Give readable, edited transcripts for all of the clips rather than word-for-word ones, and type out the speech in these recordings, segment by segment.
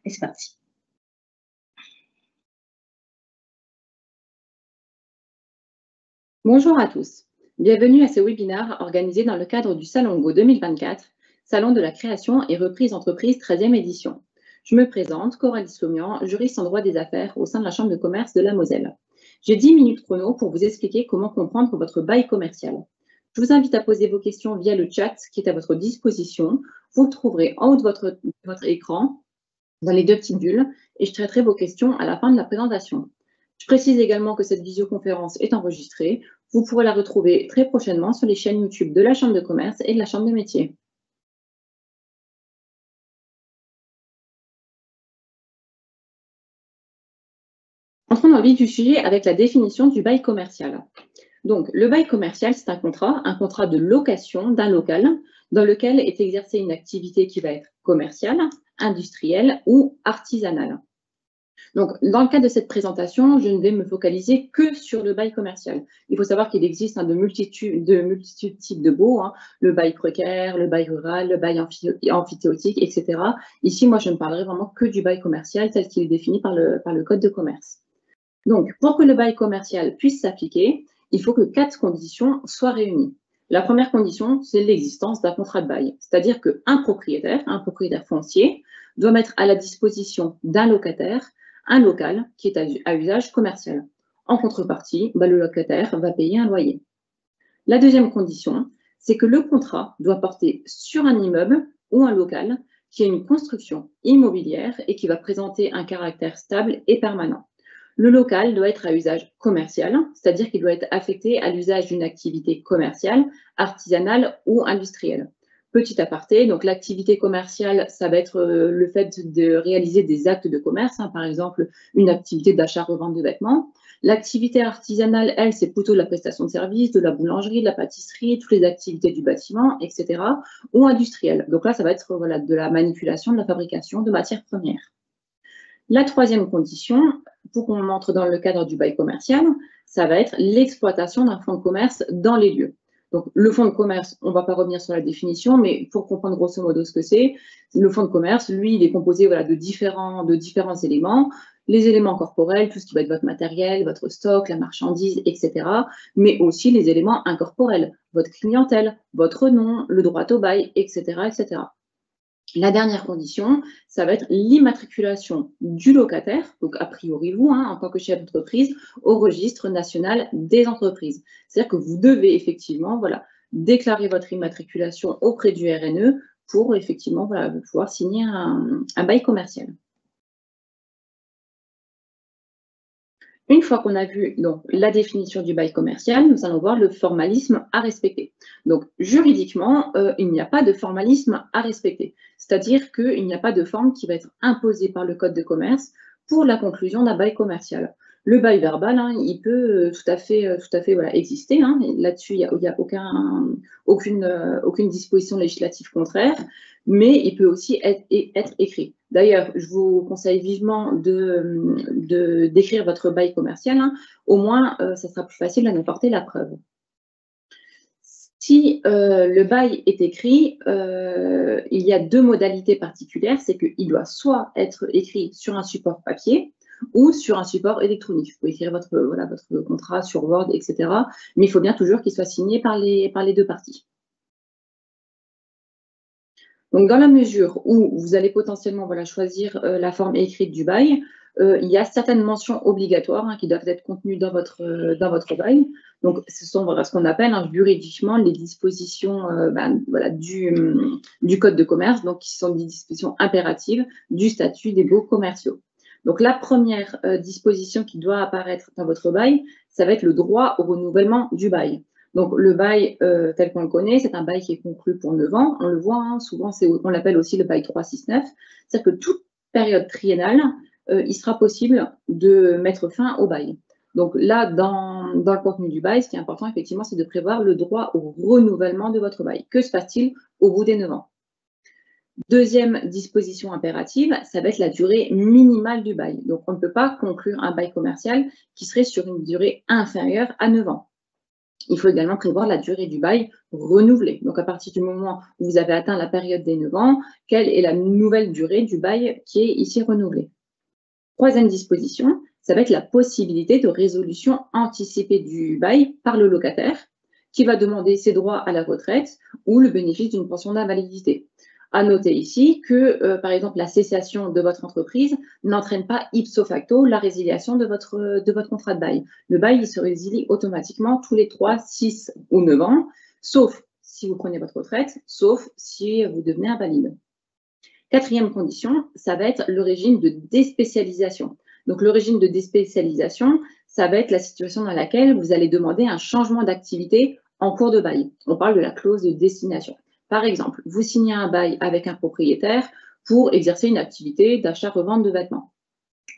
Et c'est parti. Bonjour à tous. Bienvenue à ce webinaire organisé dans le cadre du Salon Go 2024, Salon de la création et reprise entreprise 13e édition. Je me présente, Coralie Slomian, juriste en droit des affaires au sein de la Chambre de commerce de la Moselle. J'ai 10 minutes chrono pour vous expliquer comment comprendre votre bail commercial. Je vous invite à poser vos questions via le chat qui est à votre disposition. Vous le trouverez en haut de votre écran, dans les deux petites bulles, et je traiterai vos questions à la fin de la présentation. Je précise également que cette visioconférence est enregistrée. Vous pourrez la retrouver très prochainement sur les chaînes YouTube de la Chambre de commerce et de la Chambre des métiers. Entrons dans le vif du sujet avec la définition du bail commercial. Donc, le bail commercial, c'est un contrat de location d'un local dans lequel est exercée une activité qui va être commerciale, industrielle ou artisanale. Donc, dans le cadre de cette présentation, je ne vais me focaliser que sur le bail commercial. Il faut savoir qu'il existe de multitudes de types de baux, le bail précaire, le bail rural, le bail amphithéotique, etc. Ici, moi, je ne parlerai vraiment que du bail commercial tel qu'il est défini par le Code de commerce. Donc, pour que le bail commercial puisse s'appliquer, il faut que 4 conditions soient réunies. La première condition, c'est l'existence d'un contrat de bail, c'est-à-dire qu'un propriétaire foncier, doit mettre à la disposition d'un locataire un local qui est à usage commercial. En contrepartie, le locataire va payer un loyer. La deuxième condition, c'est que le contrat doit porter sur un immeuble ou un local qui a une construction immobilière et qui va présenter un caractère stable et permanent. Le local doit être à usage commercial, c'est-à-dire qu'il doit être affecté à l'usage d'une activité commerciale, artisanale ou industrielle. Petit aparté, donc l'activité commerciale, ça va être le fait de réaliser des actes de commerce, par exemple une activité d'achat-revente de vêtements. L'activité artisanale, elle, c'est plutôt de la prestation de services, de la boulangerie, de la pâtisserie, toutes les activités du bâtiment, etc. ou industrielle. Donc là, ça va être de la manipulation, de la fabrication de matières premières. La troisième condition, pour qu'on entre dans le cadre du bail commercial, ça va être l'exploitation d'un fonds de commerce dans les lieux. Donc, le fonds de commerce, on ne va pas revenir sur la définition, mais pour comprendre grosso modo ce que c'est, le fonds de commerce, lui, il est composé de différents éléments. Les éléments corporels, tout ce qui va être votre matériel, votre stock, la marchandise, etc. Mais aussi les éléments incorporels, votre clientèle, votre nom, le droit au bail, etc., etc. La dernière condition, ça va être l'immatriculation du locataire, donc a priori vous, en tant que chef d'entreprise, au registre national des entreprises. C'est-à-dire que vous devez effectivement déclarer votre immatriculation auprès du RNE pour effectivement pouvoir signer un bail commercial. Une fois qu'on a vu donc, la définition du bail commercial, nous allons voir le formalisme à respecter. Donc, juridiquement, il n'y a pas de formalisme à respecter. C'est-à-dire qu'il n'y a pas de forme qui va être imposée par le Code de commerce pour la conclusion d'un bail commercial. Le bail verbal, il peut tout à fait exister. Là-dessus, il n'y a aucune disposition législative contraire, mais il peut aussi être écrit. D'ailleurs, je vous conseille vivement d'écrire votre bail commercial. Au moins, ça sera plus facile d'en apporter la preuve. Si le bail est écrit, il y a 2 modalités particulières. C'est qu'il doit soit être écrit sur un support papier ou sur un support électronique. Vous pouvez écrire votre contrat sur Word, etc. Mais il faut bien toujours qu'il soit signé par les 2 parties. Donc, dans la mesure où vous allez potentiellement choisir la forme écrite du bail, il y a certaines mentions obligatoires qui doivent être contenues dans votre bail. Donc, ce sont ce qu'on appelle juridiquement les dispositions du Code de commerce, donc qui sont des dispositions impératives du statut des baux commerciaux. Donc, la première disposition qui doit apparaître dans votre bail, ça va être le droit au renouvellement du bail. Donc, le bail tel qu'on le connaît, c'est un bail qui est conclu pour 9 ans. On le voit, souvent, on l'appelle aussi le bail 369. C'est-à-dire que toute période triennale, il sera possible de mettre fin au bail. Donc là, dans le contenu du bail, ce qui est important, effectivement, c'est de prévoir le droit au renouvellement de votre bail. Que se passe-t-il au bout des 9 ans? Deuxième disposition impérative, ça va être la durée minimale du bail. Donc, on ne peut pas conclure un bail commercial qui serait sur une durée inférieure à 9 ans. Il faut également prévoir la durée du bail renouvelé. Donc, à partir du moment où vous avez atteint la période des 9 ans, quelle est la nouvelle durée du bail qui est ici renouvelée? Troisième disposition, ça va être la possibilité de résolution anticipée du bail par le locataire qui va demander ses droits à la retraite ou le bénéfice d'une pension d'invalidité. À noter ici que, par exemple, la cessation de votre entreprise n'entraîne pas ipso facto la résiliation de votre contrat de bail. Le bail il se résilie automatiquement tous les 3, 6 ou 9 ans, sauf si vous prenez votre retraite, sauf si vous devenez invalide. Quatrième condition, ça va être le régime de déspécialisation. Donc, le régime de déspécialisation, ça va être la situation dans laquelle vous allez demander un changement d'activité en cours de bail. On parle de la clause de destination. Par exemple, vous signez un bail avec un propriétaire pour exercer une activité d'achat-revente de vêtements.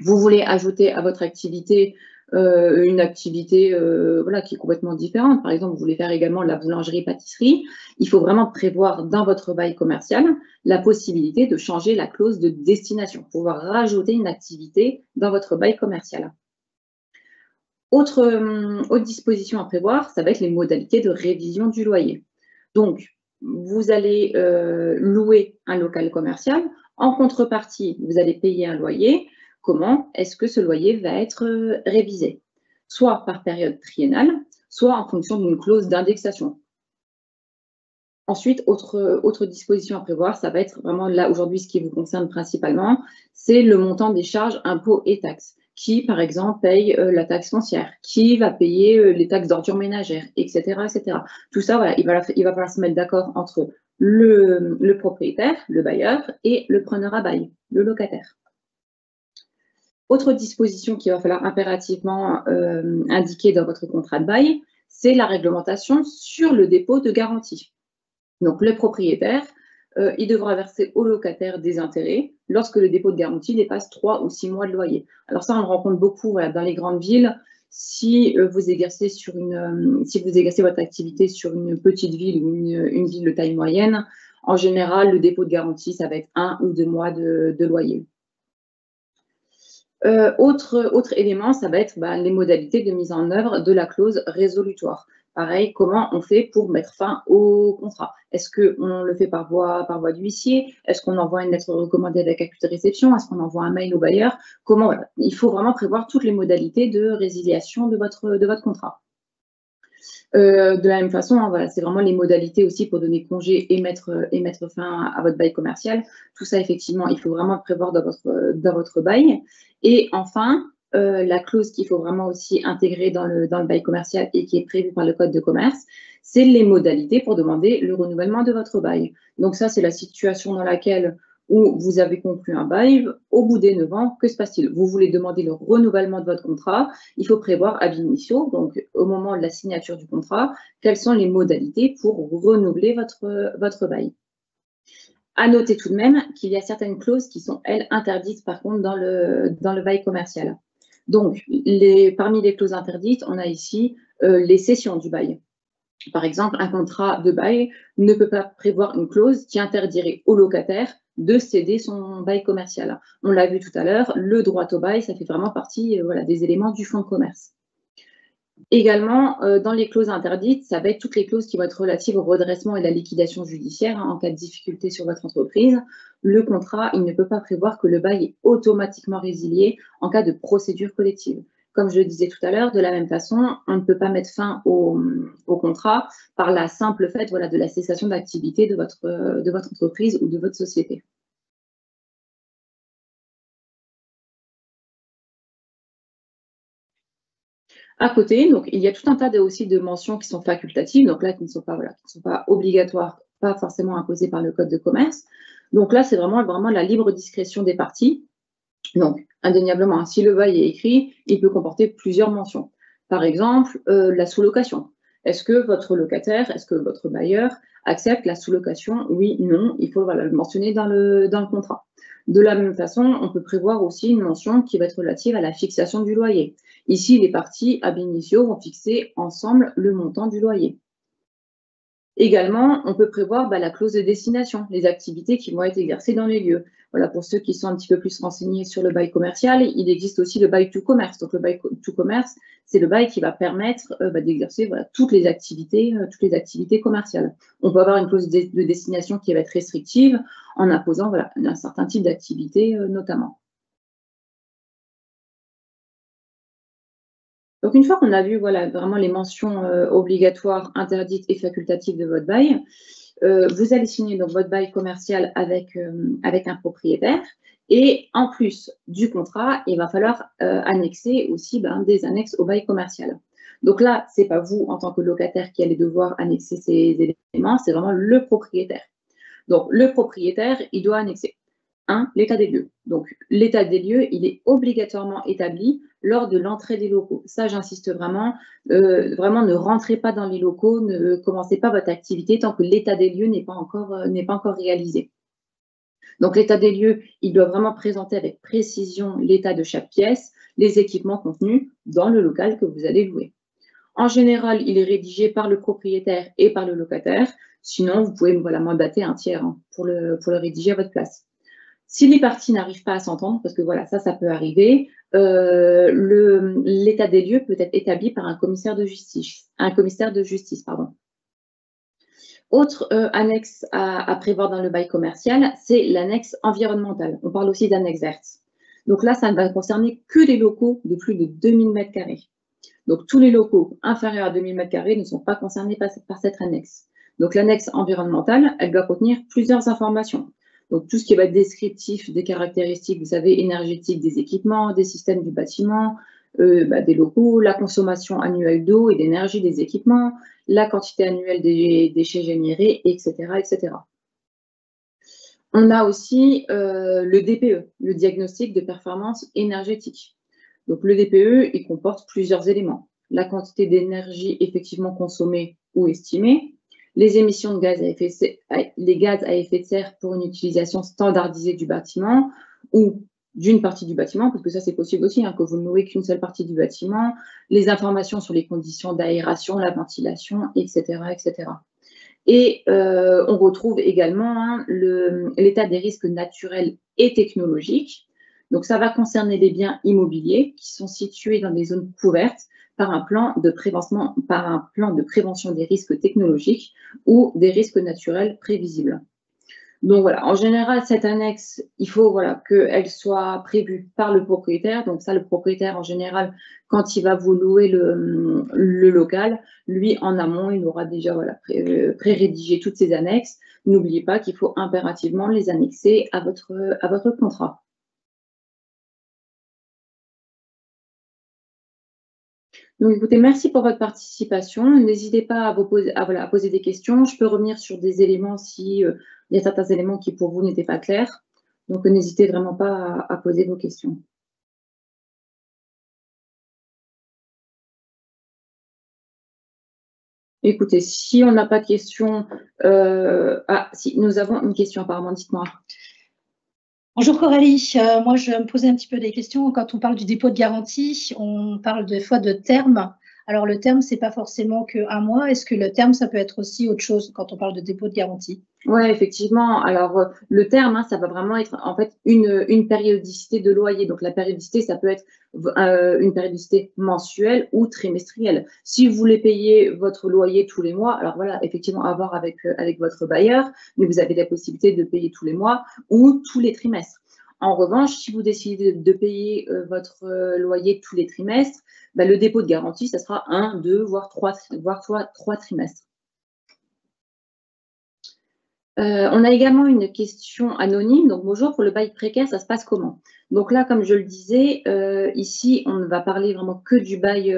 Vous voulez ajouter à votre activité une activité voilà, qui est complètement différente. Par exemple, vous voulez faire également la boulangerie-pâtisserie. Il faut vraiment prévoir dans votre bail commercial la possibilité de changer la clause de destination, pouvoir rajouter une activité dans votre bail commercial. Autre disposition à prévoir, ça va être les modalités de révision du loyer. Donc, vous allez louer un local commercial. En contrepartie, vous allez payer un loyer. Comment est-ce que ce loyer va être révisé? Soit par période triennale, soit en fonction d'une clause d'indexation. Ensuite, autre disposition à prévoir, ça va être vraiment là aujourd'hui ce qui vous concerne principalement, c'est le montant des charges, impôts et taxes. Qui, par exemple, paye la taxe foncière, qui va payer les taxes d'ordures ménagères, etc., etc. Tout ça, voilà, il va falloir se mettre d'accord entre le propriétaire, le bailleur, et le preneur à bail, le locataire. Autre disposition qu'il va falloir impérativement indiquer dans votre contrat de bail, c'est la réglementation sur le dépôt de garantie. Donc, le propriétaire, il devra verser au locataire des intérêts lorsque le dépôt de garantie dépasse 3 ou 6 mois de loyer. Alors ça, on le rencontre beaucoup voilà, dans les grandes villes. Si vous exercez votre activité sur une petite ville ou une ville de taille moyenne, en général, le dépôt de garantie, ça va être 1 ou 2 mois de loyer. Autre élément, ça va être les modalités de mise en œuvre de la clause résolutoire. Pareil, comment on fait pour mettre fin au contrat? Est-ce qu'on le fait par voie d'huissier? Est-ce qu'on envoie une lettre recommandée avec accusé de réception? Est-ce qu'on envoie un mail au bailleur? Voilà. Il faut vraiment prévoir toutes les modalités de résiliation de votre contrat. De la même façon, hein, voilà, c'est vraiment les modalités aussi pour donner congé et mettre fin à votre bail commercial. Tout ça, effectivement, il faut vraiment le prévoir dans votre bail. Et enfin, la clause qu'il faut vraiment aussi intégrer dans le bail commercial et qui est prévue par le Code de commerce, c'est les modalités pour demander le renouvellement de votre bail. Donc ça, c'est la situation dans laquelle où vous avez conclu un bail, au bout des 9 ans, que se passe-t-il? Vous voulez demander le renouvellement de votre contrat, il faut prévoir ab initio, donc au moment de la signature du contrat, quelles sont les modalités pour renouveler votre bail. À noter tout de même qu'il y a certaines clauses qui sont, elles, interdites par contre dans le bail commercial. Donc, parmi les clauses interdites, on a ici les cessions du bail. Par exemple, un contrat de bail ne peut pas prévoir une clause qui interdirait au locataire de céder son bail commercial. On l'a vu tout à l'heure, le droit au bail, ça fait vraiment partie des éléments du fonds de commerce. Également, dans les clauses interdites, ça va être toutes les clauses qui vont être relatives au redressement et à la liquidation judiciaire en cas de difficulté sur votre entreprise. Le contrat, il ne peut pas prévoir que le bail est automatiquement résilié en cas de procédure collective. Comme je le disais tout à l'heure, de la même façon, on ne peut pas mettre fin au contrat par la simple fait de la cessation d'activité de votre entreprise ou de votre société. À côté, donc, il y a tout un tas aussi de mentions qui sont facultatives, donc là, qui ne sont pas obligatoires, pas forcément imposées par le Code de commerce. Donc là, c'est vraiment la libre discrétion des parties. Donc, indéniablement, si le bail est écrit, il peut comporter plusieurs mentions. Par exemple, la sous-location. Est-ce que votre locataire, est-ce que votre bailleur accepte la sous-location? Oui, non, il faut le mentionner dans le contrat. De la même façon, on peut prévoir aussi une mention qui va être relative à la fixation du loyer. Ici, les parties ab initio vont fixer ensemble le montant du loyer. Également, on peut prévoir la clause de destination, les activités qui vont être exercées dans les lieux. Voilà, pour ceux qui sont un petit peu plus renseignés sur le bail commercial, il existe aussi le bail to commerce. Donc, le bail to commerce, c'est le bail qui va permettre d'exercer toutes les activités commerciales. On peut avoir une clause de destination qui va être restrictive en imposant un certain type d'activité notamment. Donc, une fois qu'on a vu vraiment les mentions obligatoires, interdites et facultatives de votre bail, vous allez signer donc votre bail commercial avec un propriétaire. Et en plus du contrat, il va falloir annexer aussi des annexes au bail commercial. Donc là, ce n'est pas vous, en tant que locataire, qui allez devoir annexer ces éléments, c'est vraiment le propriétaire. Donc, le propriétaire, il doit annexer l'état des lieux. Donc, l'état des lieux, il est obligatoirement établi lors de l'entrée des locaux. Ça, j'insiste vraiment. Vraiment, ne rentrez pas dans les locaux, ne commencez pas votre activité tant que l'état des lieux n'est pas encore réalisé. Donc, l'état des lieux, il doit vraiment présenter avec précision l'état de chaque pièce, les équipements contenus dans le local que vous allez louer. En général, il est rédigé par le propriétaire et par le locataire. Sinon, vous pouvez mandater un tiers pour le rédiger à votre place. Si les parties n'arrivent pas à s'entendre, parce que ça peut arriver, l'état des lieux peut être établi par un commissaire de justice. Autre annexe à prévoir dans le bail commercial, c'est l'annexe environnementale. On parle aussi d'annexe verte. Donc là, ça ne va concerner que les locaux de plus de 2000 m². Donc tous les locaux inférieurs à 2000 m² ne sont pas concernés par cette annexe. Donc l'annexe environnementale, elle doit contenir plusieurs informations. Donc, tout ce qui va être descriptif des caractéristiques, vous savez, énergétiques des équipements, des systèmes du bâtiment, des locaux, la consommation annuelle d'eau et d'énergie des équipements, la quantité annuelle des déchets générés, etc., etc. On a aussi le DPE, le diagnostic de performance énergétique. Donc, le DPE, il comporte plusieurs éléments. La quantité d'énergie effectivement consommée ou estimée, les émissions de gaz à effet de serre, les gaz à effet de serre pour une utilisation standardisée du bâtiment ou d'une partie du bâtiment, parce que ça c'est possible aussi, que vous ne louez qu'une seule partie du bâtiment, les informations sur les conditions d'aération, la ventilation, etc., etc. Et on retrouve également l'état des risques naturels et technologiques. Donc, ça va concerner les biens immobiliers qui sont situés dans des zones couvertes par un plan de prévention des risques technologiques ou des risques naturels prévisibles. Donc voilà, en général, cette annexe, il faut qu'elle soit prévue par le propriétaire. Donc ça, le propriétaire, en général, quand il va vous louer le local, lui, en amont, il aura déjà pré-rédigé toutes ces annexes. N'oubliez pas qu'il faut impérativement les annexer à votre contrat. Donc, écoutez, merci pour votre participation. N'hésitez pas à poser des questions. Je peux revenir sur des éléments si il y a certains éléments qui pour vous n'étaient pas clairs. Donc, n'hésitez vraiment pas à poser vos questions. Écoutez, si on n'a pas de questions, si nous avons une question apparemment, dites-moi. Bonjour Coralie, moi je me posais un petit peu des questions. Quand on parle du dépôt de garantie, on parle des fois de terme. Alors le terme, c'est pas forcément qu'un mois. Est-ce que le terme, ça peut être aussi autre chose quand on parle de dépôt de garantie? Oui, effectivement. Alors, le terme, ça va vraiment être en fait une périodicité de loyer. Donc, la périodicité, ça peut être une périodicité mensuelle ou trimestrielle. Si vous voulez payer votre loyer tous les mois, alors voilà, effectivement, à voir avec votre bailleur, mais vous avez la possibilité de payer tous les mois ou tous les trimestres. En revanche, si vous décidez de payer votre loyer tous les trimestres, le dépôt de garantie, ça sera 1, 2, voire 3 trimestres. On a également une question anonyme. Donc, bonjour, pour le bail précaire, ça se passe comment? Donc là, comme je le disais, ici, on ne va parler vraiment que du bail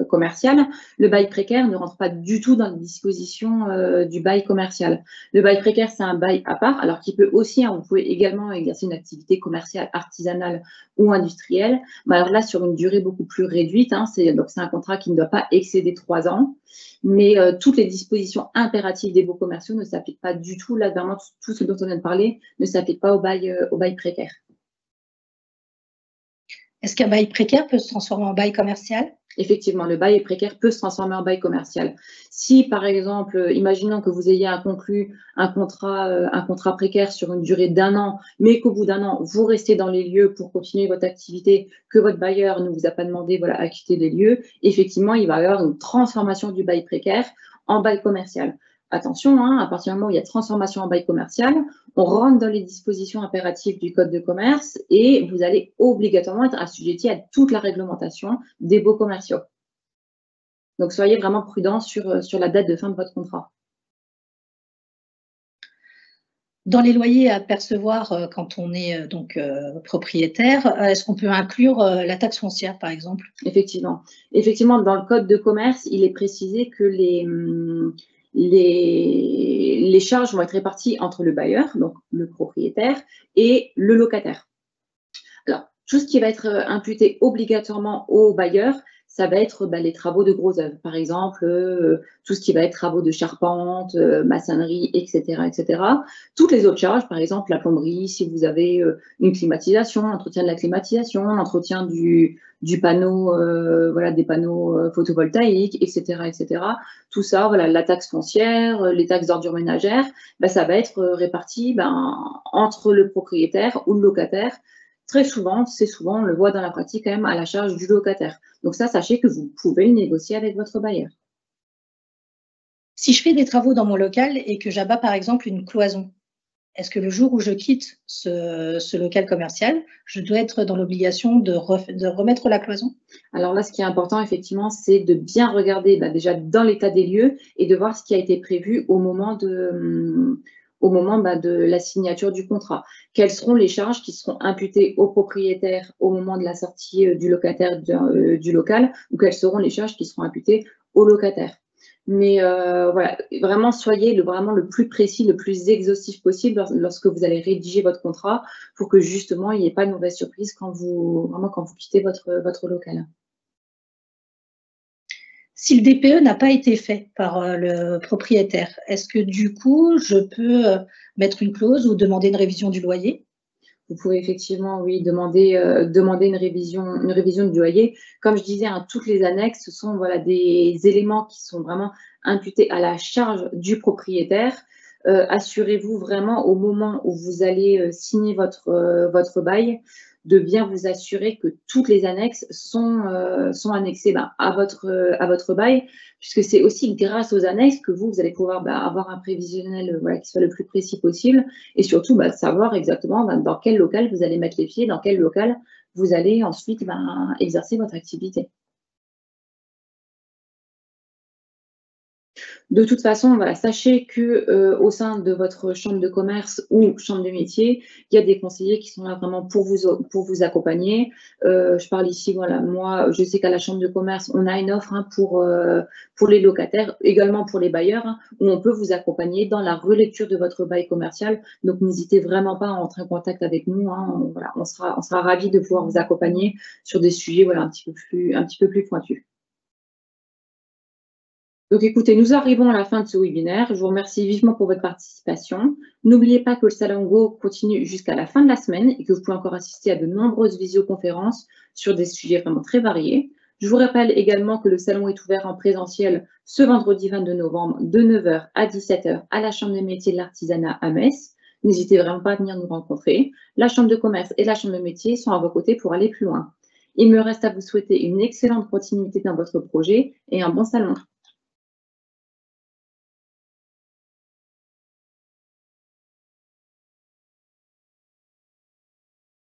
commercial. Le bail précaire ne rentre pas du tout dans les dispositions du bail commercial. Le bail précaire, c'est un bail à part, alors qu'il peut aussi, vous pouvez également exercer une activité commerciale, artisanale ou industrielle. Mais alors là, sur une durée beaucoup plus réduite, c'est un contrat qui ne doit pas excéder 3 ans. Mais toutes les dispositions impératives des baux commerciaux ne s'appliquent pas du tout. Là, vraiment, tout ce dont on vient de parler ne s'applique pas au bail précaire. Est-ce qu'un bail précaire peut se transformer en bail commercial? Effectivement, le bail précaire peut se transformer en bail commercial. Si, par exemple, imaginons que vous ayez conclu un contrat précaire sur une durée d'1 an, mais qu'au bout d'1 an, vous restez dans les lieux pour continuer votre activité, que votre bailleur ne vous a pas demandé, voilà, à quitter les lieux, effectivement, il va y avoir une transformation du bail précaire en bail commercial. Attention, hein, à partir du moment où il y a transformation en bail commercial, on rentre dans les dispositions impératives du Code de commerce et vous allez obligatoirement être assujetti à toute la réglementation des baux commerciaux. Donc, soyez vraiment prudents sur la date de fin de votre contrat. Dans les loyers à percevoir quand on est propriétaire, est-ce qu'on peut inclure la taxe foncière, par exemple? Effectivement. Effectivement, dans le Code de commerce, il est précisé que les charges vont être réparties entre le bailleur, donc le propriétaire, et le locataire. Alors, tout ce qui va être imputé obligatoirement au bailleur, ça va être les travaux de gros œuvres. Par exemple, tout ce qui va être travaux de charpente, maçonnerie, etc., etc. Toutes les autres charges, par exemple la plomberie, si vous avez une climatisation, l'entretien de la climatisation, l'entretien du panneau, voilà, des panneaux photovoltaïques, etc., etc. Tout ça, voilà, la taxe foncière, les taxes d'ordures ménagères, ça va être réparti entre le propriétaire ou le locataire. Très souvent, on le voit dans la pratique quand même, à la charge du locataire. Donc ça, sachez que vous pouvez le négocier avec votre bailleur. Si je fais des travaux dans mon local et que j'abats par exemple une cloison, est-ce que le jour où je quitte ce local commercial, je dois être dans l'obligation de remettre la cloison? Alors là, ce qui est important, effectivement, c'est de bien regarder déjà dans l'état des lieux et de voir ce qui a été prévu au moment de la signature du contrat. Quelles seront les charges qui seront imputées au propriétaire au moment de la sortie du locataire du local, ou quelles seront les charges qui seront imputées au locataire. Mais voilà, vraiment, soyez vraiment le plus précis, le plus exhaustif possible lorsque vous allez rédiger votre contrat pour que justement, il n'y ait pas de mauvaise surprise quand vous quittez votre local. Si le DPE n'a pas été fait par le propriétaire, est-ce que du coup, je peux mettre une clause ou demander une révision du loyer? Vous pouvez effectivement, oui, demander une révision du loyer. Comme je disais, hein, toutes les annexes, ce sont voilà, des éléments qui sont vraiment imputés à la charge du propriétaire. Assurez-vous vraiment au moment où vous allez signer votre bail de bien vous assurer que toutes les annexes sont annexées à votre bail, puisque c'est aussi grâce aux annexes que vous allez pouvoir avoir un prévisionnel voilà, qui soit le plus précis possible et surtout savoir exactement dans quel local vous allez mettre les pieds, dans quel local vous allez ensuite exercer votre activité. De toute façon, voilà, sachez que au sein de votre chambre de commerce ou chambre de métier, il y a des conseillers qui sont là vraiment pour vous accompagner. Je parle ici, voilà, moi, je sais qu'à la chambre de commerce, on a une offre pour les locataires, également pour les bailleurs, hein, où on peut vous accompagner dans la relecture de votre bail commercial. Donc, n'hésitez vraiment pas à entrer en contact avec nous, hein. Voilà, on sera ravis de pouvoir vous accompagner sur des sujets voilà, un petit peu plus pointus. Donc écoutez, nous arrivons à la fin de ce webinaire. Je vous remercie vivement pour votre participation. N'oubliez pas que le Salon Go continue jusqu'à la fin de la semaine et que vous pouvez encore assister à de nombreuses visioconférences sur des sujets vraiment très variés. Je vous rappelle également que le salon est ouvert en présentiel ce vendredi 22 novembre de 9 h à 17 h à la Chambre des métiers de l'artisanat à Metz. N'hésitez vraiment pas à venir nous rencontrer. La Chambre de commerce et la Chambre de métiers sont à vos côtés pour aller plus loin. Il me reste à vous souhaiter une excellente continuité dans votre projet et un bon salon.